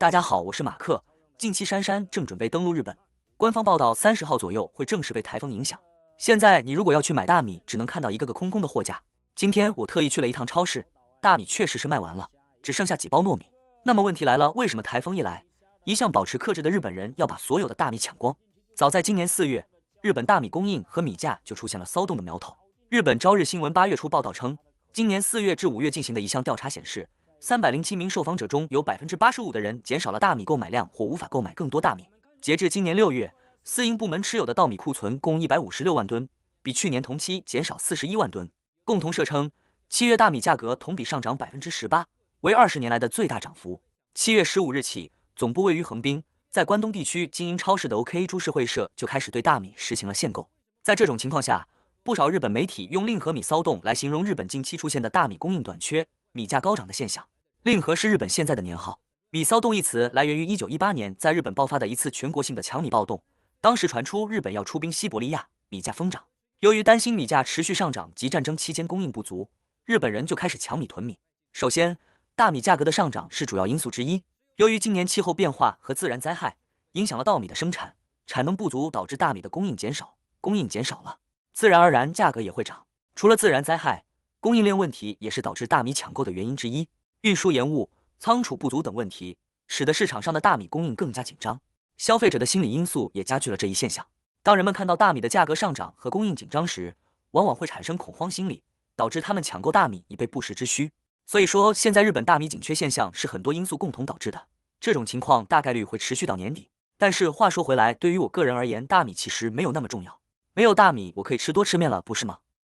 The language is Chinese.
大家好，我是马克。近期杉杉正准备登陆日本，官方报道30号左右会正式被台风影响。现在你如果要去买大米，只能看到一个个空空的货架。今天我特意去了一趟超市，大米确实是卖完了，只剩下几包糯米。那么问题来了，为什么台风一来，一向保持克制的日本人要把所有的大米抢光？早在今年4月，日本大米供应和米价就出现了骚动的苗头。日本朝日新闻8月初报道称，今年4月至5月进行的一项调查显示，307名受访者中有85%的人减少了大米购买量或无法购买更多大米。截至今年6月，私营部门持有的稻米库存共156万吨，比去年同期减少41万吨。共同社称，7月大米价格同比上涨18%，为20年来的最大涨幅。7月15日起，总部位于横滨，在关东地区经营超市的 OK 株式会社就开始对大米实行了限购。在这种情况下，不少日本媒体用令和米骚动来形容日本近期出现的大米供应短缺、米价高涨的现象。令和是日本现在的年号，米骚动一词来源于1918年在日本爆发的一次全国性的抢米暴动，当时传出日本要出兵西伯利亚，米价疯涨。由于担心米价持续上涨及战争期间供应不足，日本人就开始抢米囤米。首先，大米价格的上涨是主要因素之一。由于今年气候变化和自然灾害影响了稻米的生产，产能不足导致大米的供应减少，供应减少了，自然而然价格也会涨。除了自然灾害，供应链问题也是导致大米抢购的原因之一。运输延误、仓储不足等问题，使得市场上的大米供应更加紧张。消费者的心理因素也加剧了这一现象。当人们看到大米的价格上涨和供应紧张时，往往会产生恐慌心理，导致他们抢购大米以备不时之需。所以说，现在日本大米紧缺现象是很多因素共同导致的。这种情况大概率会持续到年底。但是话说回来，对于我个人而言，大米其实没有那么重要。没有大米，我可以多吃面了，不是吗？